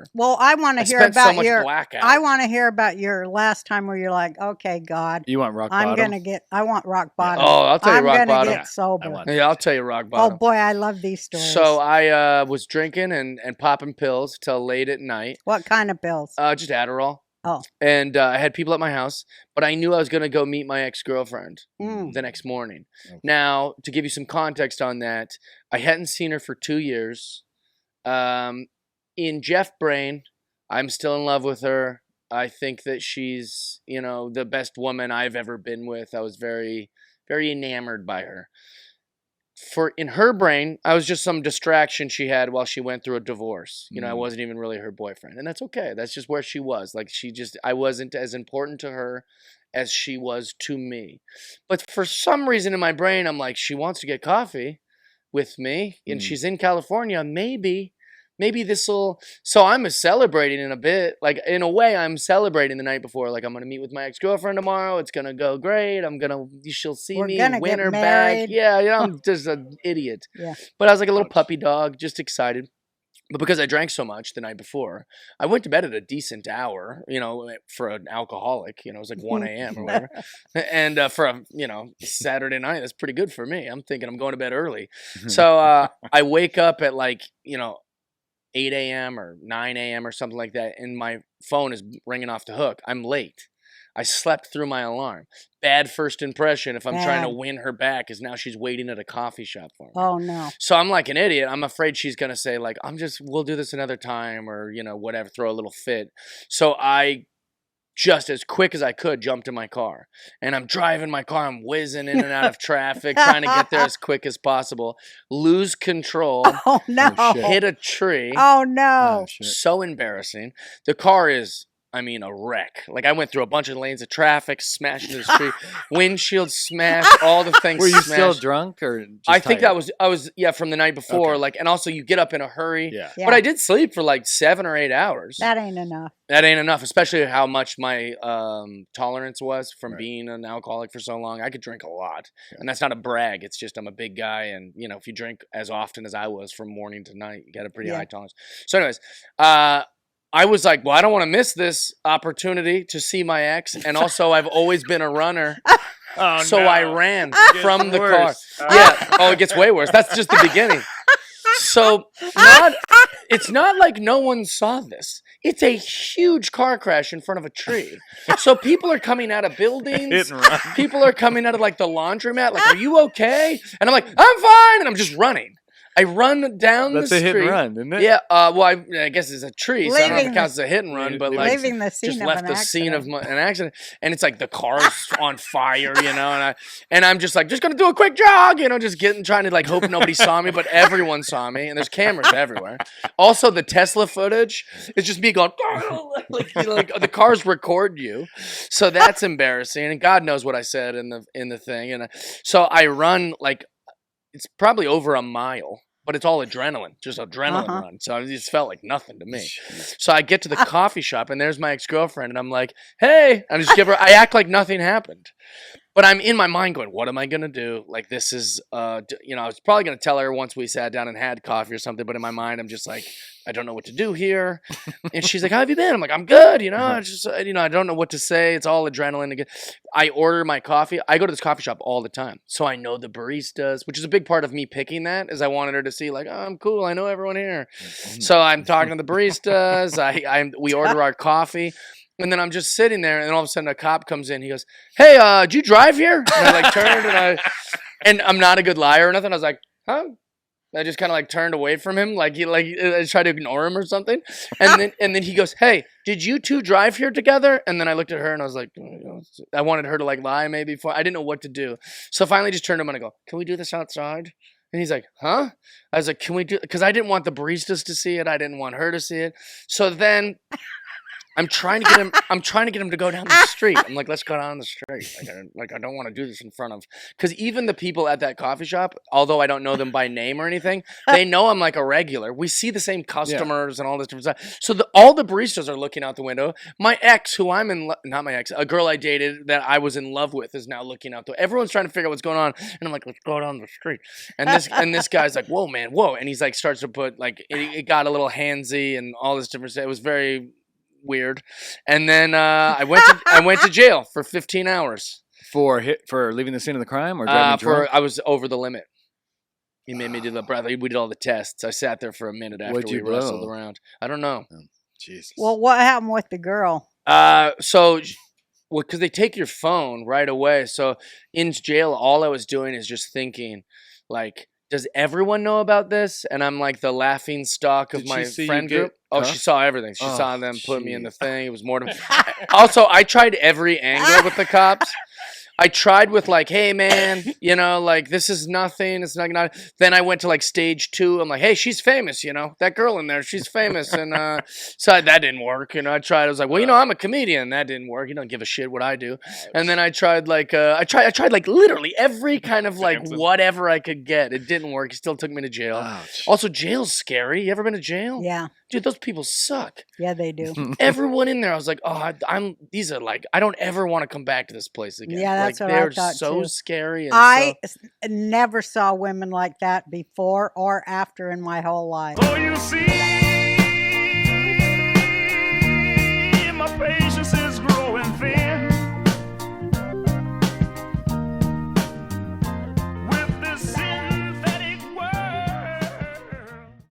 sober. Well, I want to I hear spent so about much your. blackout. I want to hear about your last time where you're like, okay, God, You want rock I'm bottom? gonna get. I want rock bottom. Oh, I'll tell you I'm rock gonna bottom. get sober. want- Yeah, I'll tell you rock Oh bottom. boy, I love these stories. So I was drinking and popping pills till late at night. What kind of pills? Just Adderall. Oh. And I had people at my house, but I knew I was going to go meet my ex-girlfriend Mm. the next morning. Okay. Now, to give you some context on that, I hadn't seen her for 2 years. In Jeff brain, I'm still in love with her. I think that she's, the best woman I've ever been with. I was very, very enamored by her. In her brain, I was just some distraction she had while she went through a divorce. I wasn't even really her boyfriend, and that's okay. That's just where she was. Like I wasn't as important to her as she was to me. But for some reason in my brain, I'm like, she wants to get coffee with me, and she's in California. Maybe this'll. So I'm celebrating in a bit. Like, in a way, I'm celebrating the night before. Like, I'm gonna meet with my ex-girlfriend tomorrow. It's gonna go great. She'll see We're me gonna win get her married. back. Yeah, I'm just an idiot. Yeah. But I was like a little puppy dog, just excited. But because I drank so much the night before, I went to bed at a decent hour, for an alcoholic. It was like 1 a.m. or whatever. And for a, Saturday night, that's pretty good for me. I'm thinking I'm going to bed early. So I wake up at 8 a.m. or 9 a.m. or something like that, and my phone is ringing off the hook. I'm late. I slept through my alarm. Bad first impression if I'm trying to win her back is now she's waiting at a coffee shop for me. Oh, no. So I'm like an idiot. I'm afraid she's going to say, we'll do this another time or, whatever, throw a little fit. So I just as quick as I could jumped in my car. And I'm driving my car. I'm whizzing in and out of traffic, trying to get there as quick as possible. Lose control. Oh, no. Hit a tree. Oh, no. So embarrassing. The car is, a wreck. Like, I went through a bunch of lanes of traffic, smashed into the street, windshield smashed, all the things Were you smashed. still drunk or just I think tired? I was from the night before. Okay. And also you get up in a hurry. Yeah. Yeah. But I did sleep for 7 or 8 hours. That ain't enough. That ain't enough, especially how much my tolerance was from Right. being an alcoholic for so long. I could drink a lot. Yeah. And that's not a brag. It's just I'm a big guy. And, if you drink as often as I was from morning to night, you got a pretty high tolerance. So anyways, I was like, well, I don't want to miss this opportunity to see my ex. And also, I've always been a runner. Oh, So no. I ran It from gets the worse. car. Yeah. Oh, it gets way worse. That's just the beginning. So it's not like no one saw this. It's a huge car crash in front of a tree. So people are coming out of buildings. Hit and run. People are coming out of the laundromat. Like, are you okay? And I'm like, I'm fine. And I'm just running. I run down That's the a street. hit and run, isn't it? Yeah. Well, I guess it's a tree, so I don't know if Leaving it counts as a hit and run, but Leaving the scene just of left an the scene of accident. an accident, and it's like the car's on fire, and I'm just gonna do a quick jog, just trying to hope nobody saw me, but everyone saw me, and there's cameras everywhere. Also, the Tesla footage is just me going the cars record you, so that's embarrassing, and God knows what I said in the thing, and so I run it's probably over a mile. But it's all adrenaline, just adrenaline run. So it just felt like nothing to me. So I get to the coffee shop, and there's my ex-girlfriend, and I'm like, hey. I just I act like nothing happened. But I'm in my mind going, what am I going to do? This is, I was probably going to tell her once we sat down and had coffee or something. But in my mind, I'm just like, I don't know what to do here. And she's like, how have you been? I'm like, I'm good. I just, I don't know what to say. It's all adrenaline again. I order my coffee. I go to this coffee shop all the time. So I know the baristas, which is a big part of me picking that, is I wanted her to see oh, I'm cool. I know everyone here. So I'm talking to the baristas. We order our coffee. And then I'm just sitting there, and all of a sudden a cop comes in. He goes, hey, did you drive here? And I turned, and I'm not a good liar or nothing. I was like, huh? I just kind of turned away from him, I tried to ignore him or something. And then he goes, hey, did you two drive here together? And then I looked at her and I was like, I wanted her to lie maybe before. I didn't know what to do. So finally just turned to him and I go, can we do this outside? And he's like, huh? I was like, can we do, because I didn't want the baristas to see it. I didn't want her to see it. So then I'm trying to get him. I'm trying to get him to go down the street. I'm like, let's go down the street. I don't want to do this in front of. Because even the people at that coffee shop, although I don't know them by name or anything, they know I'm like a regular. We see the same customers and all this different stuff. So all the baristas are looking out the window. My ex, who I'm in, not my ex, a girl I dated that I was in love with, is now looking out the. Everyone's trying to figure out what's going on, and I'm like, let's go down the street. And this guy's like, whoa, man, whoa, and he's like, starts to put like, it got a little handsy and all this different stuff. It was very weird. And then I went to jail for 15 hours For leaving the scene of the crime or driving drunk? I was over the limit. He made me do the brother. We did all the tests. I sat there for a minute after What'd we you blow? wrestled around. I don't know. Jesus. Well, what happened with the girl? Because they take your phone right away. So in jail, all I was doing is just thinking, like, does everyone know about this? And I'm like the laughing stock of Did my she see friend you get group. Oh, she cuffed? saw everything. She Oh, saw them put me in the jeez. thing. It was more to. Also, I tried every angle with the cops. I tried with like, hey man, you know, like this is nothing. It's not. Then I went to like stage 2. I'm like, hey, she's famous, you know, that girl in there, she's famous, and so that didn't work. You know, I tried. I was like, well, you know, I'm a comedian. That didn't work. You don't give a shit what I do. And then I tried like, I tried like literally every kind of like whatever I could get. It didn't work. It still took me to jail. Ouch. Also, jail's scary. You ever been to jail? Yeah. Dude, those people suck. Yeah, they do. Everyone in there, I was like, oh, these are like, I don't ever want to come back to this place again. Yeah, that's like, what I they're thought, so too. scary. And Never saw women like that before or after in my whole life. So you see